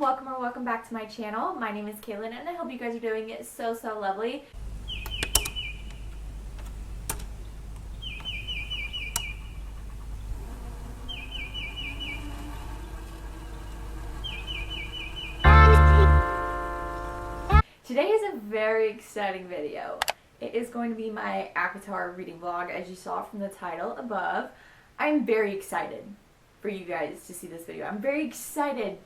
welcome or welcome back to my channel. My name is Kaylin and I hope you guys are doing it so lovely. Today is a very exciting video. It is going to be my ACOTAR reading vlog, as you saw from the title above. I'm very excited for you guys to see this video. I'm very excited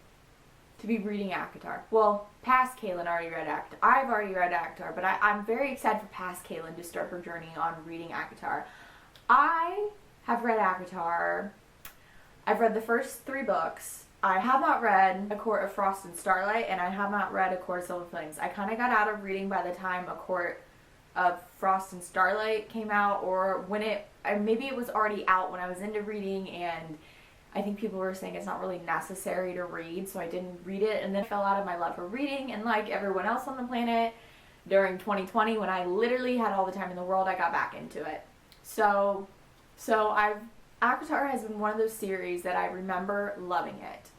to be reading ACOTAR. Well, past Kaylin already read ACOTAR. I've already read ACOTAR, but I'm very excited for past Kaylin to start her journey on reading ACOTAR. I have read ACOTAR. I've read the first 3 books. I have not read A Court of Frost and Starlight, and I have not read A Court of Silver Flames. I kind of got out of reading by the time A Court of Frost and Starlight came out, or when maybe it was already out when I was into reading, and I think people were saying it's not really necessary to read, so I didn't read it, and then I fell out of my love for reading, and like everyone else on the planet, during 2020, when I literally had all the time in the world, I got back into it. So ACOTAR has been one of those series that I remember loving it.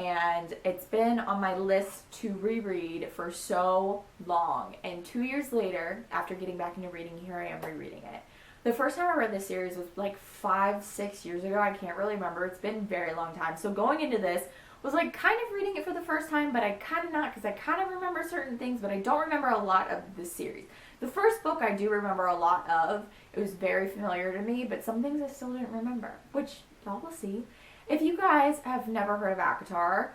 And it's been on my list to reread for so long. And 2 years later, after getting back into reading, here I am rereading it. The first time I read this series was like 5-6 years ago. I can't really remember. It's been a very long time. So going into this was like kind of reading it for the first time, but I kind of not, because I kind of remember certain things, but I don't remember a lot of the series. The first book I do remember a lot of. It was very familiar to me, but some things I still didn't remember, which y'all will see. If you guys have never heard of ACOTAR,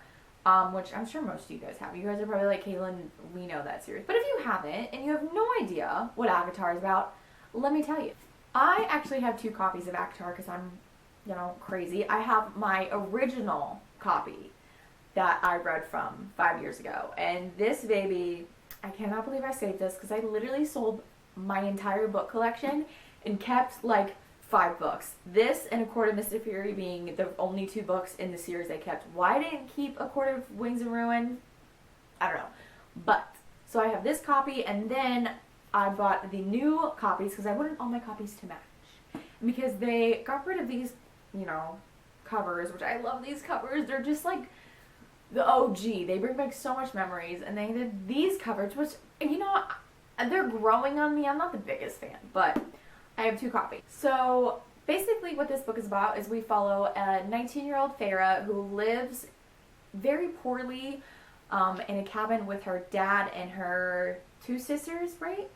which I'm sure most of you guys have, you guys are probably like, Kaylin, we know that series. But if you haven't, and you have no idea what ACOTAR is about, let me tell you. I actually have 2 copies of ACOTAR because I'm, crazy. I have my original copy that I read from 5 years ago. And this baby, I cannot believe I saved this because I literally sold my entire book collection and kept like 5 books. This and A Court of Mist and Fury being the only 2 books in the series I kept. Why I didn't keep A Court of Wings and Ruin, I don't know. But, so I have this copy, and then I bought the new copies because I wanted all my copies to match. Because they got rid of these, covers, which I love these covers. They're just like the OG. They bring back so much memories, and they did these covers, which, they're growing on me. I'm not the biggest fan, but I have 2 copies. So basically what this book is about is we follow a 19-year-old Farah who lives very poorly in a cabin with her dad and her 2 sisters, right?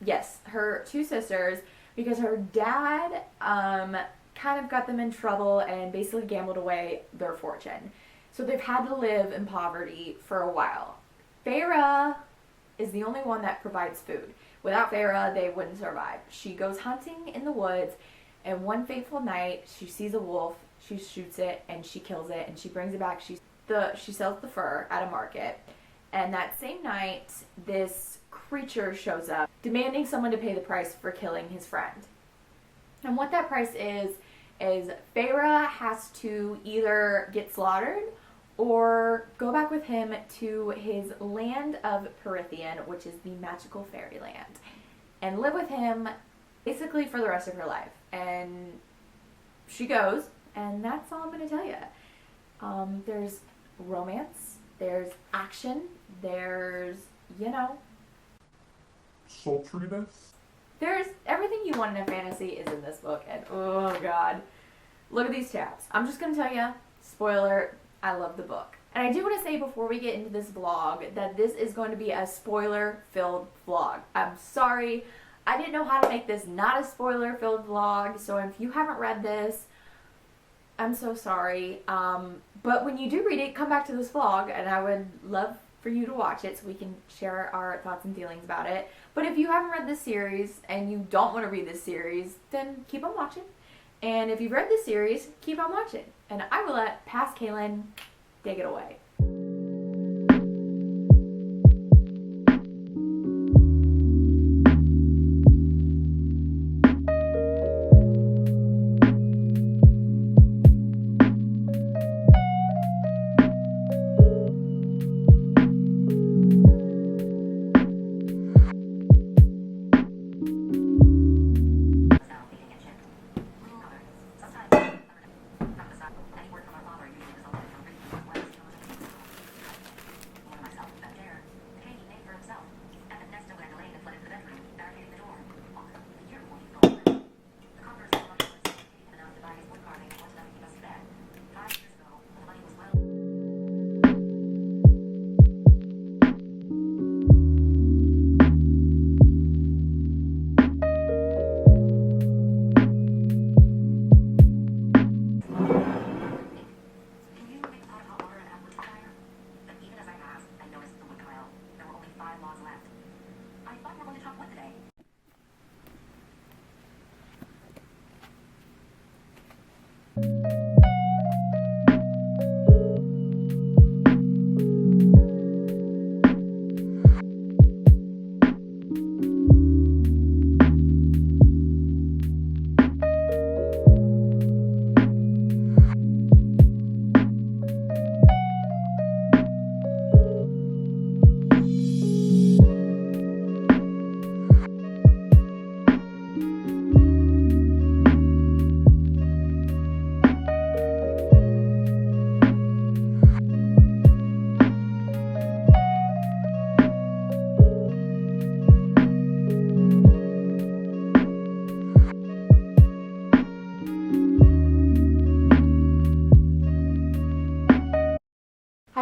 Yes, her 2 sisters, because her dad kind of got them in trouble and basically gambled away their fortune. So they've had to live in poverty for a while. Farah is the only one that provides food. Without Farah, they wouldn't survive. She goes hunting in the woods, and one fateful night, she sees a wolf, she shoots it, and she kills it, and she brings it back. She sells the fur at a market, and that same night, this creature shows up, demanding someone to pay the price for killing his friend. And what that price is Farah has to either get slaughtered or go back with him to his land of Perithian, which is the magical fairyland, and live with him basically for the rest of her life. And she goes, and that's all I'm going to tell you. There's romance, there's action, there's, sultriness. There's everything you want in a fantasy is in this book, and oh god, look at these tabs. I'm just going to tell you, spoiler, I love the book. And I do want to say before we get into this vlog that this is going to be a spoiler-filled vlog. I'm sorry, I didn't know how to make this not a spoiler-filled vlog, so if you haven't read this, I'm so sorry. But when you do read it, come back to this vlog, and I would love for you to watch it so we can share our thoughts and feelings about it. But if you haven't read this series and you don't want to read this series, then keep on watching. And if you've read this series, keep on watching. And I will let past Kaylin take it away.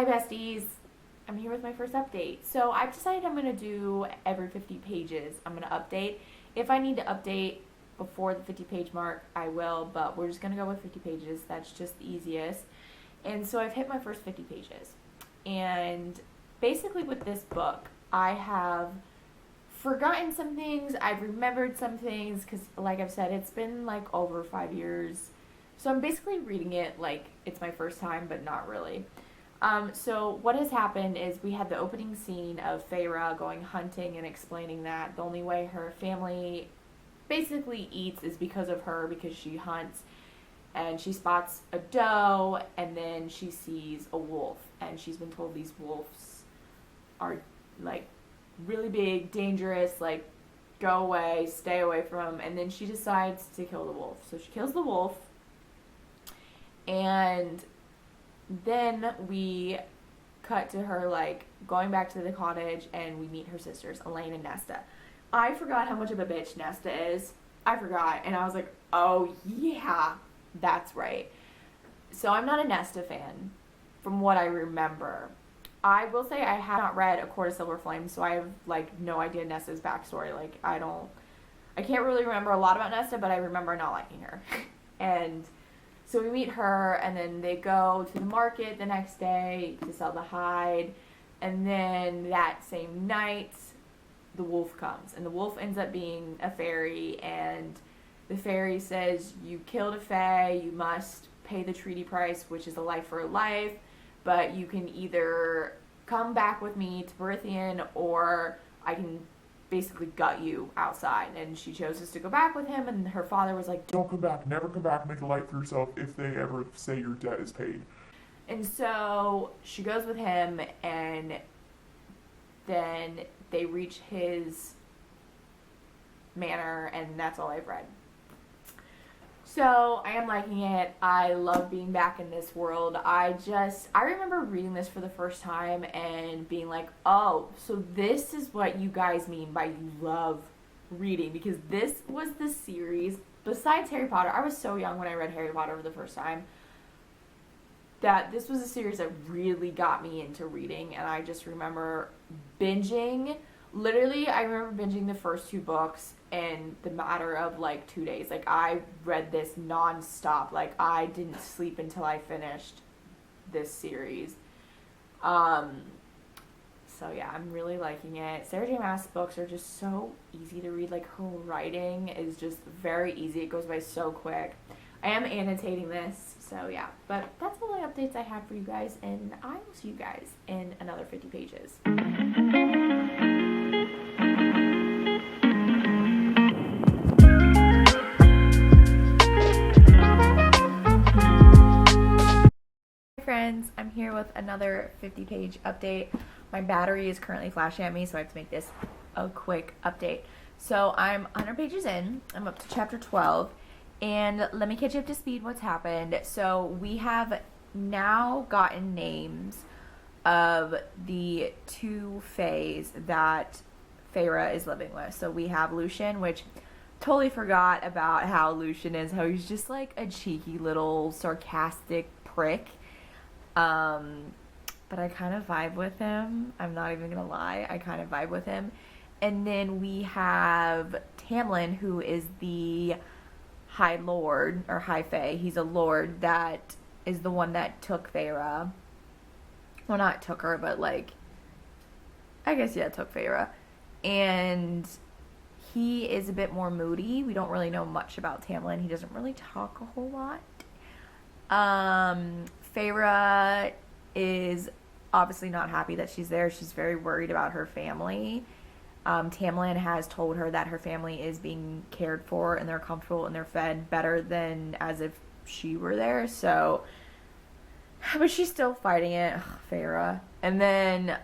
besties, I'm here with my first update. So I've decided I'm going to do every 50 pages. I'm going to update. If I need to update before the 50 page mark, I will, but we're just going to go with 50 pages. That's just the easiest. And so I've hit my first 50 pages. And basically with this book, I have forgotten some things. I've remembered some things because, like I've said, it's been like over 5 years. So I'm basically reading it like it's my first time, but not really. So what has happened is we had the opening scene of Feyre going hunting and explaining that the only way her family basically eats is because of her, because she hunts, and she spots a doe, and then she sees a wolf, and she's been told these wolves are like really big, dangerous, like go away, stay away from them, and then she decides to kill the wolf. So she kills the wolf, and then we cut to her like going back to the cottage, and we meet her sisters, Elaine and Nesta. I forgot how much of a bitch Nesta is. I forgot, and I was like, oh yeah, that's right. So I'm not a Nesta fan from what I remember. I will say I have not read A Court of Silver Flame, so I have like no idea Nesta's backstory. Like I can't really remember a lot about Nesta, but I remember not liking her. And so we meet her, and then they go to the market the next day to sell the hide, and then that same night the wolf comes, and the wolf ends up being a fairy, and the fairy says, you killed a fae, you must pay the treaty price, which is a life for a life, but you can either come back with me to Brithian, or I can basically gut you outside. And she chooses to go back with him, and her father was like, don't come back, never come back, make a life for yourself if they ever say your debt is paid. And so she goes with him, and then they reach his manor, and that's all I've read. So I am liking it. I love being back in this world. I remember reading this for the first time and being like, oh, so this is what you guys mean by you love reading, because this was the series, besides Harry Potter, I was so young when I read Harry Potter for the first time, that this was a series that really got me into reading, and I just remember binging. Literally, I remember binging the first 2 books in the matter of like 2 days. Like I read this nonstop. Like I didn't sleep until I finished this series. So yeah, I'm really liking it. Sarah J Maas books are just so easy to read. Like her writing is just very easy. It goes by so quick. I am annotating this, so yeah. But that's all the updates I have for you guys, and I will see you guys in another 50 pages. Friends, I'm here with another 50 page update. My battery is currently flashing at me, so I have to make this a quick update. So I'm 100 pages in. I'm up to chapter 12, and let me catch you up to speed what's happened. So we have now gotten names of the 2 fays that Feyre is living with. So we have Lucian, which totally forgot about how Lucian is, how he's just like a cheeky little sarcastic prick. But I kind of vibe with him. I'm not even gonna lie, I kind of vibe with him. And then we have Tamlin, who is the High Lord, or High Fae. He's a lord that is the one that took Feyre. Well, not took her, but like, I guess, yeah, took Feyre. And he is a bit more moody. We don't really know much about Tamlin. He doesn't really talk a whole lot. Feyre is obviously not happy that she's there. She's very worried about her family. Tamlin has told her that her family is being cared for, and they're comfortable, and they're fed better than as if she were there. So, but she's still fighting it. Ugh, Feyre. And then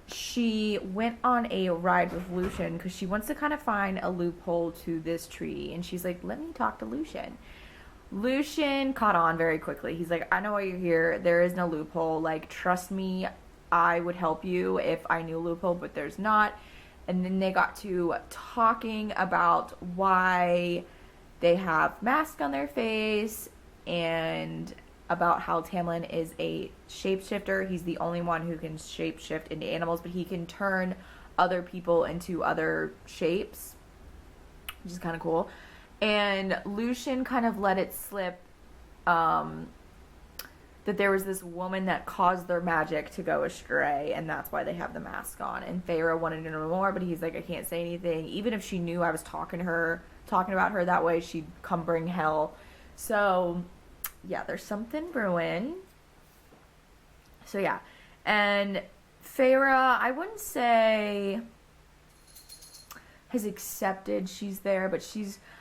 she went on a ride with Lucian because she wants to kind of find a loophole to this treaty. And she's like, let me talk to Lucian. Lucian caught on very quickly. He's like, I know why you're here. There is no loophole. Like, trust me, I would help you if I knew a loophole, but there's not. And then they got to talking about why they have masks on their face, and about how Tamlin is a shapeshifter. He's the only one who can shapeshift into animals, but he can turn other people into other shapes, which is kind of cool. And Lucian kind of let it slip that there was this woman that caused their magic to go astray, and that's why they have the mask on. And Feyre wanted to know more, but he's like, I can't say anything. Even if she knew I was talking about her that way, she'd come bring hell. So, yeah, there's something brewing. So, yeah. And Feyre, I wouldn't say has accepted she's there, but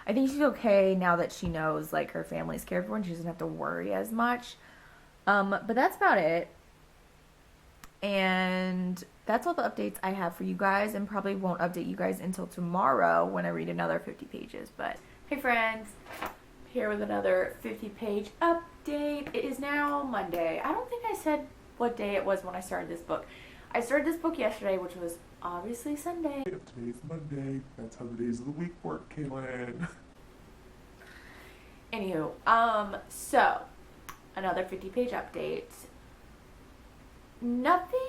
I think she's okay now that she knows, like, her family's cared for and she doesn't have to worry as much. But that's about it. And that's all the updates I have for you guys, and probably won't update you guys until tomorrow when I read another 50 pages. But hey friends, here with another 50-page update. It is now Monday. I don't think I said what day it was when I started this book. I started this book yesterday, which was obviously Sunday. If today's Monday, that's how the days of the week work, Kaylin. Anywho, so another 50-page update. Nothing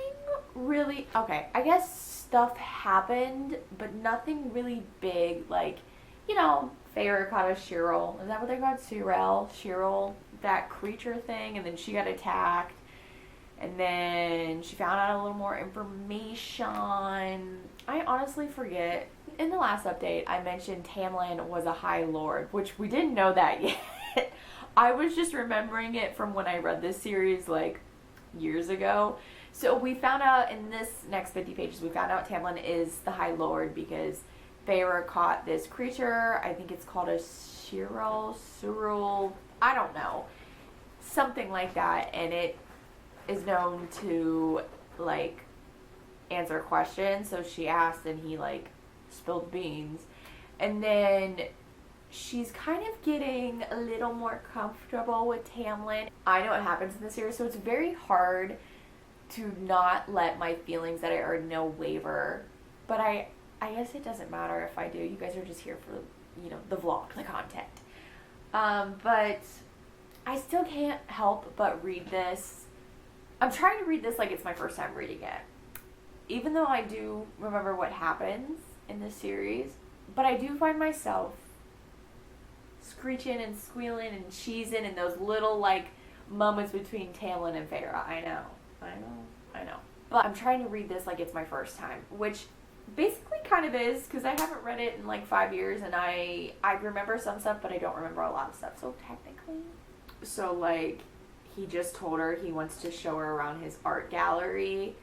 really, okay, I guess stuff happened, but nothing really big. Like, you know, Feyre caught a Shirel. Is that what they called? Shirel, that creature thing, and then she got attacked. And then she found out a little more information. I honestly forget. In the last update, I mentioned Tamlin was a High Lord, which we didn't know that yet. I was just remembering it from when I read this series, like, years ago. So we found out in this next 50 pages, we found out Tamlin is the High Lord because Feyre caught this creature. I think it's called a Surul, I don't know. Something like that. And it is known to, like, answer questions. So she asked and he, like, spilled beans. And then she's kind of getting a little more comfortable with Tamlin. I know what happens in the series, so it's very hard to not let my feelings that I already know waver. But I guess it doesn't matter if I do. You guys are just here for, you know, the vlog, the content. But I still can't help but read this. I'm trying to read this like it's my first time reading it. Even though I do remember what happens in this series, but I do find myself screeching and squealing and cheesing in those little, like, moments between Tamlin and Feyre. I know. But I'm trying to read this like it's my first time, which basically kind of is, because I haven't read it in like 5 years, and I remember some stuff, but I don't remember a lot of stuff, so technically. So, like, he just told her he wants to show her around his art gallery,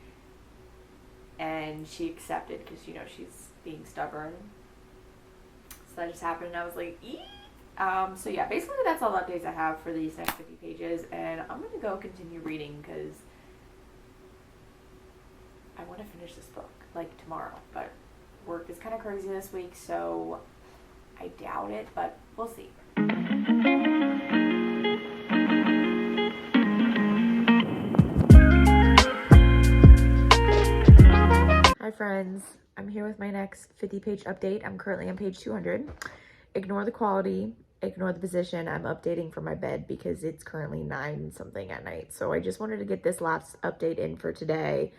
and she accepted because, you know, she's being stubborn. So that just happened, and I was like, eee! So yeah, basically that's all the updates I have for these next 50 pages, and I'm going to go continue reading because I want to finish this book, like, tomorrow, but work is kind of crazy this week, so I doubt it, but we'll see. Hi friends, I'm here with my next 50-page update. I'm currently on page 200. Ignore the quality, ignore the position. I'm updating for my bed because it's currently 9 something at night. So I just wanted to get this last update in for today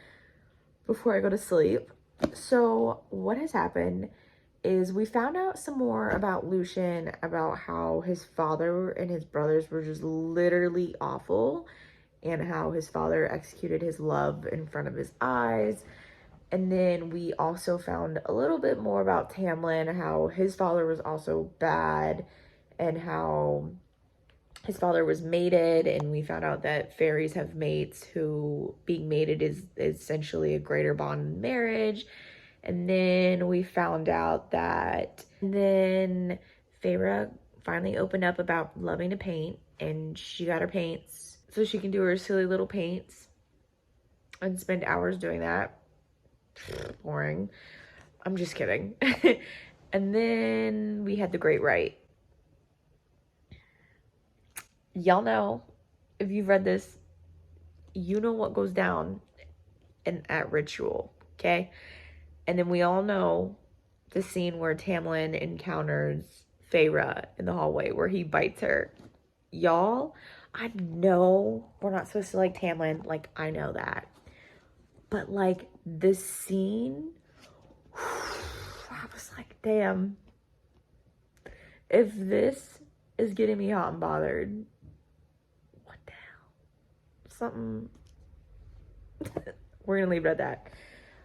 before I go to sleep. So what has happened is we found out some more about Lucian, about how his father and his brothers were just literally awful, and how his father executed his love in front of his eyes. And then we also found a little bit more about Tamlin, how his father was also bad, and how his father was mated, and we found out that fairies have mates who being mated is essentially a greater bond in marriage. And then we found out that then Feyre finally opened up about loving to paint, and she got her paints so she can do her silly little paints and spend hours doing that. Boring. I'm just kidding. And then we had the Great Rite. Y'all know, if you've read this, you know what goes down at ritual, okay? And then we all know the scene where Tamlin encounters Feyre in the hallway where he bites her. Y'all, I know we're not supposed to like Tamlin, like I know that. But like this scene, I was like, damn, if this is getting me hot and bothered, what the hell? Something, we're gonna leave it at that.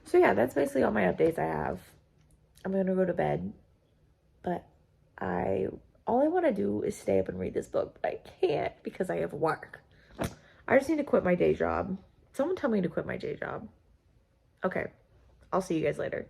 So yeah, that's basically all my updates I have. I'm gonna go to bed, but all I want to do is stay up and read this book, but I can't because I have work. I just need to quit my day job. Someone tell me to quit my day job. Okay, I'll see you guys later.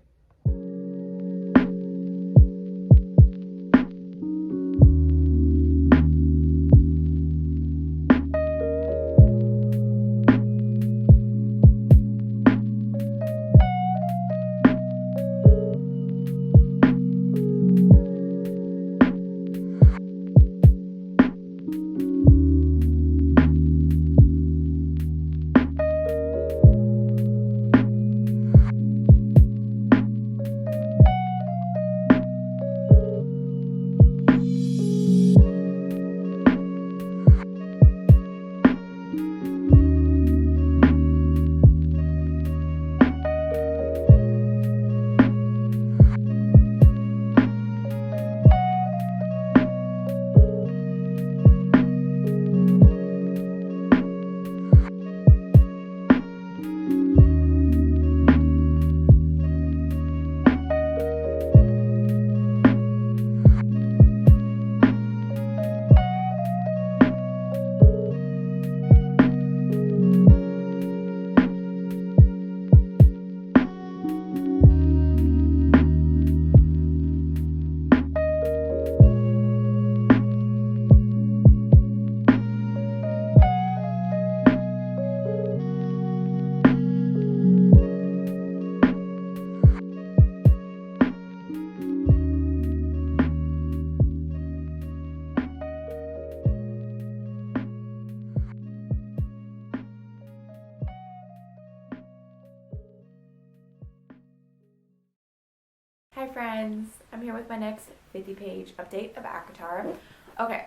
Hi friends, I'm here with my next 50-page update of ACOTAR. Okay,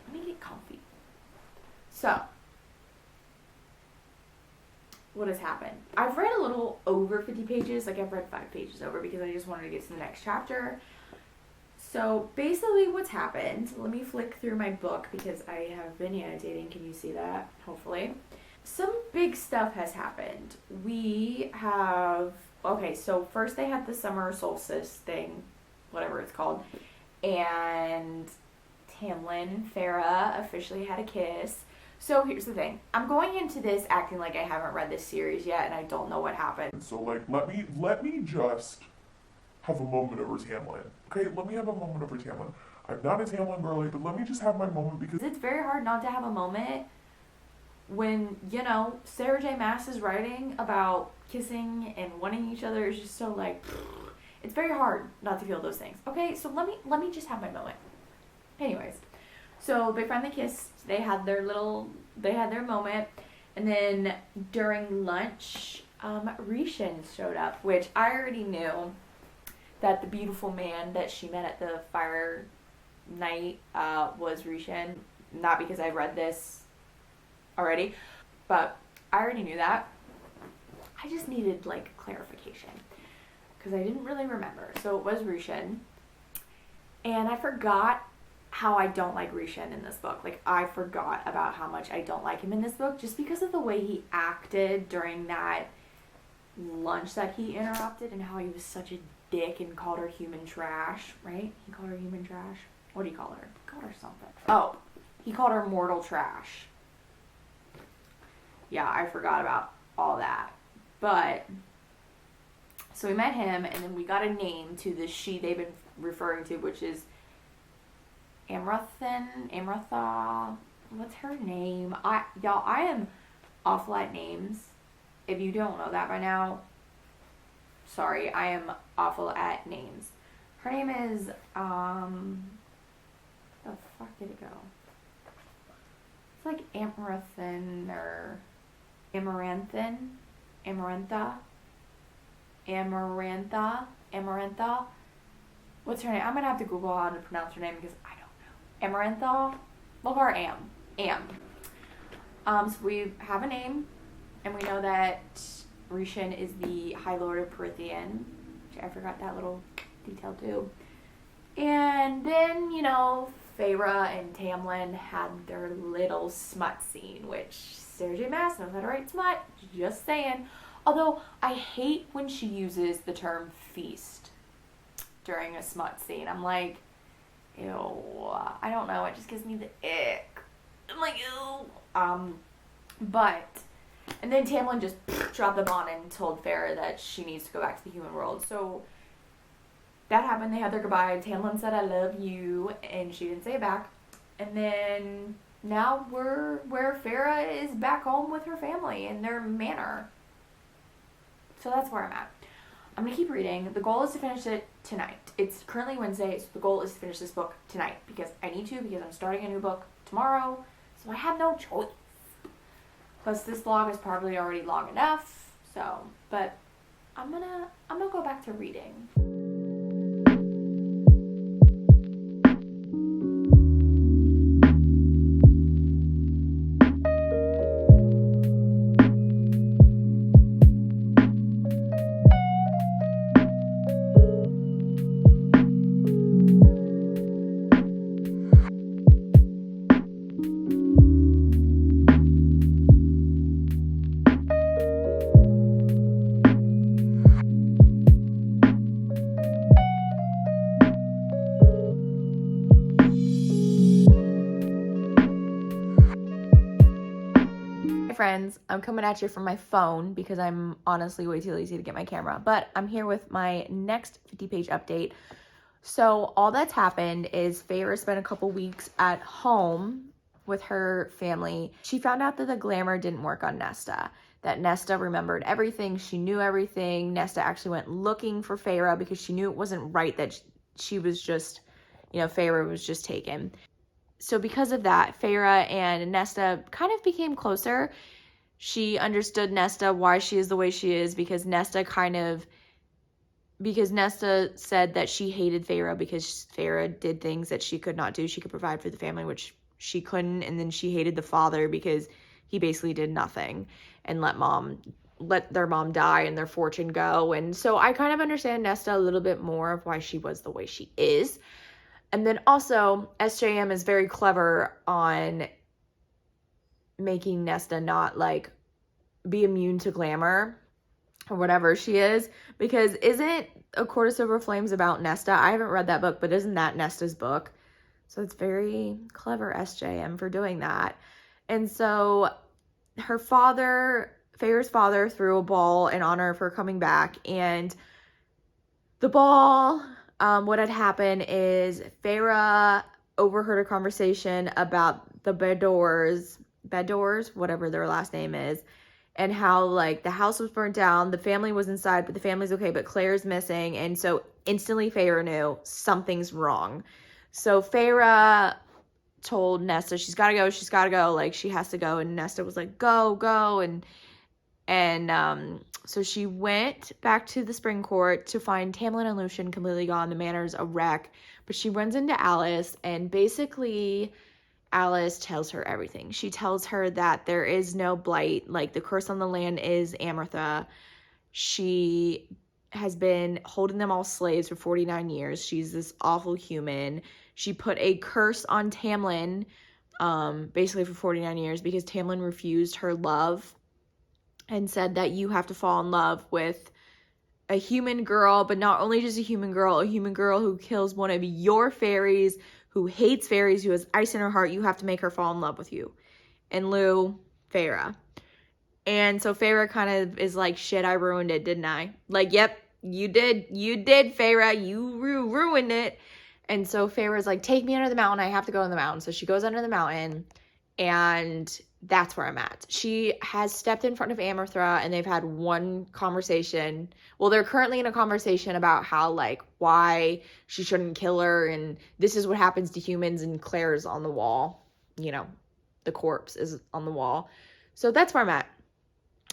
let me get comfy. So, what has happened? I've read a little over 50 pages, like I've read 5 pages over because I just wanted to get to the next chapter. So basically what's happened, let me flick through my book because I have been annotating, can you see that? Hopefully. Some big stuff has happened. We have, okay, so first they had the summer solstice thing, whatever it's called, and Tamlin and Farah officially had a kiss. So here's the thing. I'm going into this acting like I haven't read this series yet and I don't know what happened. So like, let me just have a moment over Tamlin. Okay, let me have a moment over Tamlin. I'm not a Tamlin girly, but let me just have my moment because it's very hard not to have a moment when, you know, Sarah J. Maas is writing about kissing and wanting each other. Is just so like, it's very hard not to feel those things. Okay, so let me just have my moment. Anyways, so they finally kissed. They had their moment, and then during lunch, Rishon showed up, which I already knew that the beautiful man that she met at the fire night was Rishon. Not because I read this already, but I already knew that. I just needed like clarification because I didn't really remember. So it was Rishon, and I forgot how I don't like Rishon in this book. Like I forgot about how much I don't like him in this book just because of the way he acted during that lunch that he interrupted and how he was such a dick and called her human trash, right? He called her human trash. What do you call her? He called her something. Oh, he called her mortal trash. Yeah, I forgot about all that. But, so we met him, and then we got a name to the she they've been referring to, which is Amratha. What's her name? Y'all, I am awful at names. If you don't know that by now, sorry, I am awful at names. Her name is, the fuck did it go? It's like Amaranthin or Amarantha. What's her name? I'm gonna have to Google how to pronounce her name because I don't know. Amarantha? We'll call her Am. So we have a name, and we know that Rishon is the High Lord of Prithian, which I forgot that little detail too. And then, you know, Feyre and Tamlin had their little smut scene, which Sarah J. Maas knows how to write smut, just saying. Although, I hate when she uses the term feast during a smut scene. I'm like, ew, I don't know, it just gives me the ick. I'm like, ew. And then Tamlin just dropped the bomb and told Feyre that she needs to go back to the human world. So that happened. They had their goodbye. Tamlin said, "I love you," and she didn't say it back. And then now we're where Feyre is back home with her family in their manor. So that's where I'm at. I'm going to keep reading. The goal is to finish it tonight. It's currently Wednesday, so the goal is to finish this book tonight because I need to, because I'm starting a new book tomorrow, so I have no choice. Plus, this vlog is probably already long enough, so, but I'm gonna go back to reading. Friends, I'm coming at you from my phone because I'm honestly way too lazy to get my camera, but I'm here with my next 50-page update. So all that's happened is Feyre spent a couple weeks at home with her family. She found out that the glamour didn't work on Nesta, that Nesta remembered everything, she knew everything. Nesta actually went looking for Feyre because she knew it wasn't right that she was just, you know, Feyre was just taken. So because of that, Feyre and Nesta kind of became closer. She understood Nesta, why she is the way she is, because Nesta said that she hated Feyre because Feyre did things that she could not do. She could provide for the family, which she couldn't. And then she hated the father because he basically did nothing and let their mom die and their fortune go. And so I kind of understand Nesta a little bit more of why she was the way she is. And then also, SJM is very clever on making Nesta not, like, be immune to glamour or whatever she is. Because isn't A Court of Silver Flames about Nesta? I haven't read that book, but isn't that Nesta's book? So it's very clever SJM for doing that. And so her father, Feyre's father, threw a ball in honor of her coming back. And the ball... what had happened is Feyre overheard a conversation about the Bedors, whatever their last name is, and how, like, the house was burnt down, the family was inside, but the family's okay, but Claire's missing, and so instantly Feyre knew something's wrong. So Feyre told Nesta she's gotta go, like, she has to go, and Nesta was like, go, and so she went back to the Spring Court to find Tamlin and Lucien completely gone. The manor's a wreck. But she runs into Alice, and basically Alice tells her everything. She tells her that there is no blight. Like, the curse on the land is Amrita. She has been holding them all slaves for 49 years. She's this awful human. She put a curse on Tamlin, basically for 49 years because Tamlin refused her love and said that you have to fall in love with a human girl, but not only just a human girl who kills one of your fairies, who hates fairies, who has ice in her heart. You have to make her fall in love with you. And Lou, Feyre. And so Feyre kind of is like, shit, I ruined it, didn't I? Like, yep, you did, Feyre, you ruined it. And so Feyre's like, take me under the mountain, I have to go in the mountain. So she goes under the mountain, and that's where I'm at. She has stepped in front of Amrita, and they've had one conversation. Well, they're currently in a conversation about how, like, why she shouldn't kill her, and this is what happens to humans, and Claire's on the wall. You know, the corpse is on the wall. So that's where I'm at.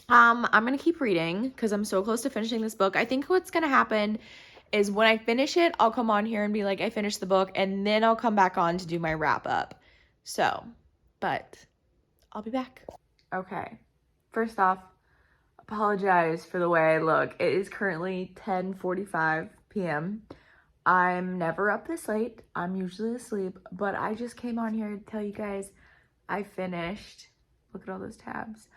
I'm going to keep reading because I'm so close to finishing this book. I think what's going to happen is when I finish it, I'll come on here and be like, I finished the book, and then I'll come back on to do my wrap up. So, but I'll be back. Okay. First off, apologize for the way I look. It is currently 10:45 p.m. I'm never up this late. I'm usually asleep, but I just came on here to tell you guys I finished. Look at all those tabs.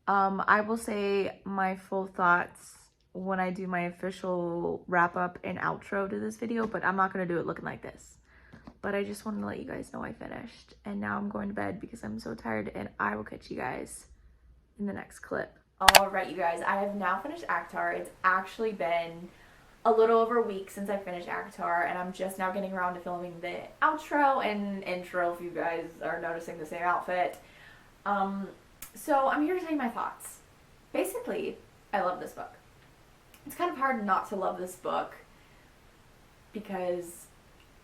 I will say my full thoughts when I do my official wrap up and outro to this video, but I'm not gonna do it looking like this. But I just wanted to let you guys know I finished, and now I'm going to bed because I'm so tired, and I will catch you guys in the next clip. All right, you guys, I have now finished Avatar. It's actually been a little over a week since I finished Avatar, and I'm just now getting around to filming the outro and intro if you guys are noticing the same outfit. So I'm here to tell you my thoughts. Basically, I love this book. It's kind of hard not to love this book because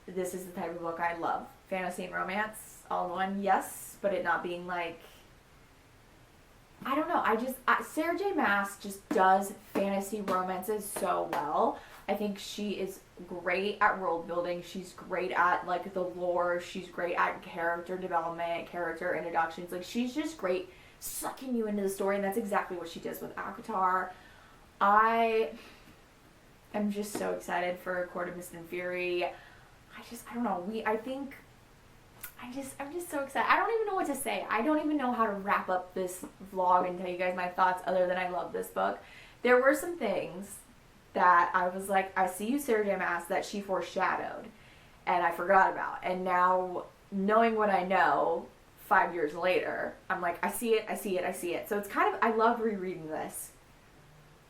this is the type of book I love. Fantasy and romance, all in one, yes, but it not being like, I don't know, Sarah J. Maas just does fantasy romances so well. I think she is great at world building. She's great at, like, the lore. She's great at character development, character introductions. Like, she's just great sucking you into the story, and that's exactly what she does with Avatar. I am just so excited for Court of Mist and Fury. I don't know, I'm just so excited. I don't even know what to say. I don't even know how to wrap up this vlog and tell you guys my thoughts other than I love this book. There were some things that I was like, I see you, Sarah J. Maas, that she foreshadowed, and I forgot about. And now, knowing what I know 5 years later, I'm like, I see it. So it's kind of, I love rereading this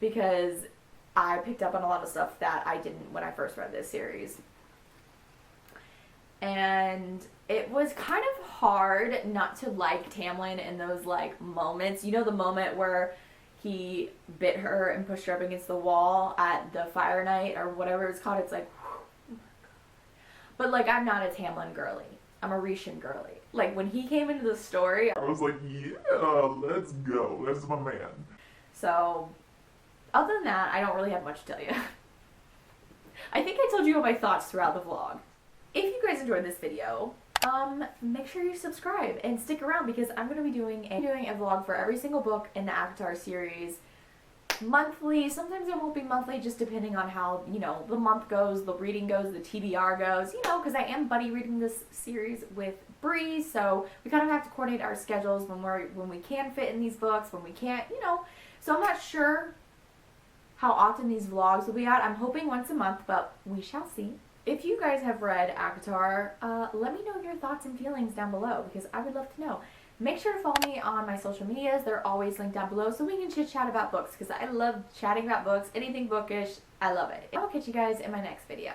because I picked up on a lot of stuff that I didn't when I first read this series. And it was kind of hard not to like Tamlin in those, like, moments. You know, the moment where he bit her and pushed her up against the wall at the fire night or whatever it's called. It's like, whew. But, like, I'm not a Tamlin girly. I'm a Rishan girly. Like, when he came into the story, I was like, yeah, let's go. That's my man. So, other than that, I don't really have much to tell you. I think I told you all my thoughts throughout the vlog. If you guys enjoyed this video, make sure you subscribe and stick around because I'm going to be doing a vlog for every single book in the Avatar series monthly. Sometimes it won't be monthly, just depending on how, you know, the month goes, the reading goes, the TBR goes, you know, because I am buddy reading this series with Bree, so we kind of have to coordinate our schedules when we can fit in these books, when we can't, you know. So I'm not sure how often these vlogs will be out. I'm hoping once a month, but we shall see. If you guys have read Avatar, let me know your thoughts and feelings down below because I would love to know. Make sure to follow me on my social medias. They're always linked down below so we can chit-chat about books because I love chatting about books. Anything bookish, I love it. I'll catch you guys in my next video.